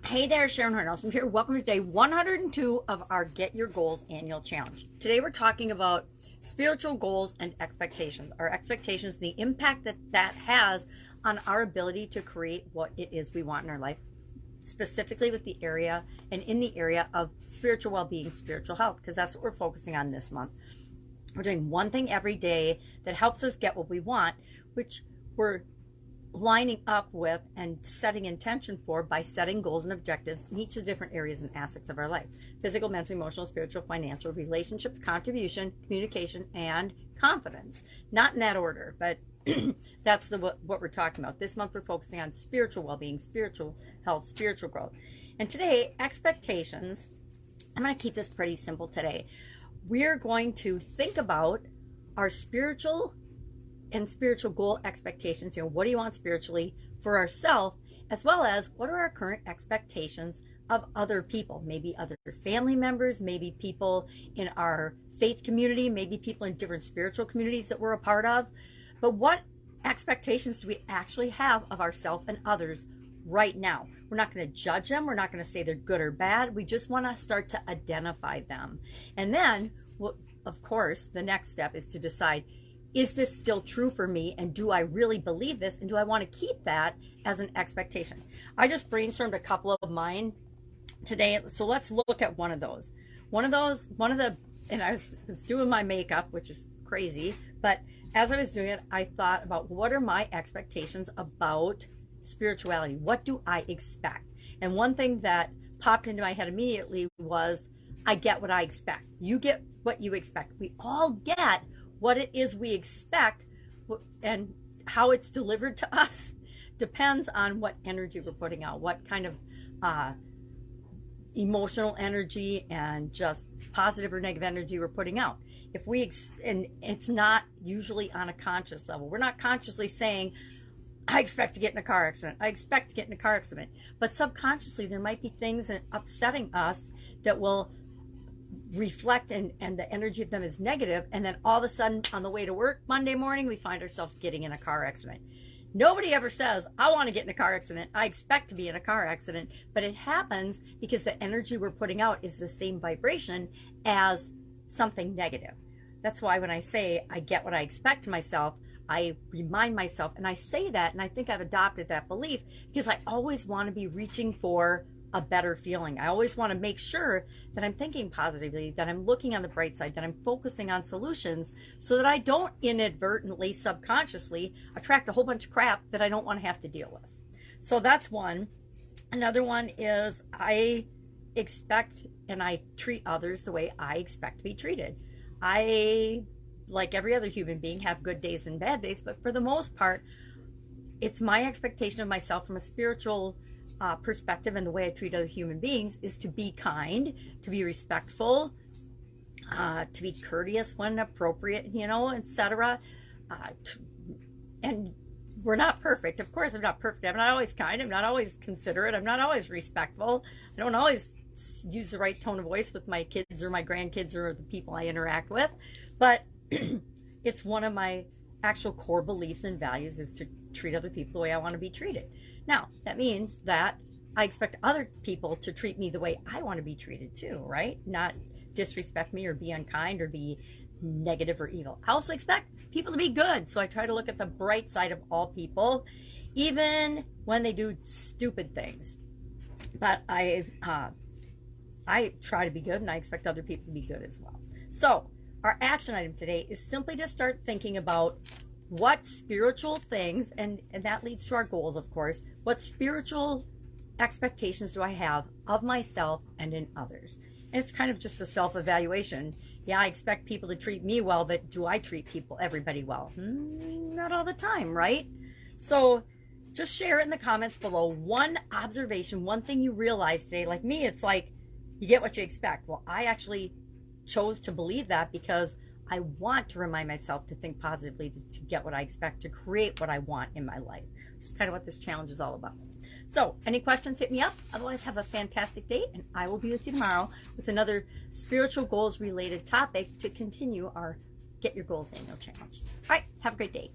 Hey there, Sharon Horne-Ellstrom here. Welcome to day 102 of our Get Your Goals annual challenge. Today we're talking about spiritual goals and expectations. Our expectations, the impact that has on our ability to create what it is we want in our life, specifically with the area and in the area of spiritual well-being, spiritual health, because that's what we're focusing on this month. We're doing one thing every day that helps us get what we want, which we're lining up with and setting intention for by setting goals and objectives in each of the different areas and aspects of our life: physical, mental, emotional, spiritual, financial, relationships, contribution, communication, and confidence. Not in that order, but that's what we're talking about. This month we're focusing on spiritual well-being, spiritual health, spiritual growth. And today, expectations. I'm going to keep this pretty simple today. We're going to think about our spiritual goal expectations. What do you want spiritually for ourselves, as well as what are our current expectations of other people, maybe other family members, maybe people in our faith community, maybe people in different spiritual communities that we're a part of. But what expectations do we actually have of ourselves and others right now? We're not going to judge them. We're not going to say they're good or bad. We just want to start to identify them. And then, of course, the next step is to decide, is this still true for me? And do I really believe this? And do I want to keep that as an expectation? I just brainstormed a couple of mine today. So let's look at one of those. And I was doing my makeup, which is crazy. But as I was doing it, I thought about, what are my expectations about spirituality? What do I expect? And one thing that popped into my head immediately was, I get what I expect. You get what you expect. We all get what it is we expect, and how it's delivered to us depends on what energy we're putting out, what kind of emotional energy and just positive or negative energy we're putting out. And it's not usually on a conscious level. We're not consciously saying, I expect to get in a car accident. I expect to get in a car accident. But subconsciously, there might be things upsetting us that will reflect, and the energy of them is negative, and then all of a sudden on the way to work Monday morning we find ourselves getting in a car accident. Nobody ever says, I want to get in a car accident, I expect to be in a car accident, but it happens because the energy we're putting out is the same vibration as something negative. That's why when I say I get what I expect to myself, I remind myself, and I say that, and I think I've adopted that belief because I always want to be reaching for a better feeling. I always want to make sure that I'm thinking positively, that I'm looking on the bright side, that I'm focusing on solutions, so that I don't inadvertently, subconsciously attract a whole bunch of crap that I don't want to have to deal with. So that's one. Another one is, I expect and I treat others the way I expect to be treated. I, like every other human being, have good days and bad days, but for the most part, it's my expectation of myself from a spiritual perspective, and the way I treat other human beings is to be kind, to be respectful, to be courteous when appropriate, etc. And we're not perfect. Of course, I'm not perfect. I'm not always kind. I'm not always considerate. I'm not always respectful. I don't always use the right tone of voice with my kids or my grandkids or the people I interact with. But it's one of my actual core beliefs and values, is to treat other people the way I want to be treated. Now, that means that I expect other people to treat me the way I want to be treated too, right? Not disrespect me or be unkind or be negative or evil. I also expect people to be good, so I try to look at the bright side of all people, even when they do stupid things. But I try to be good, and I expect other people to be good as well. So our action item today is simply to start thinking about what spiritual things, and that leads to our goals, of course, what spiritual expectations do I have of myself and in others? And it's kind of just a self-evaluation. Yeah, I expect people to treat me well, but do I treat everybody well? Not all the time, right? So just share it in the comments below. One observation, one thing you realized today. Like me, it's like, you get what you expect. Well, I actually chose to believe that because I want to remind myself to think positively, to get what I expect, to create what I want in my life. Which is kind of what this challenge is all about. So, any questions, hit me up. Otherwise, have a fantastic day, and I will be with you tomorrow with another spiritual goals related topic to continue our Get Your Goals annual challenge. All right, have a great day.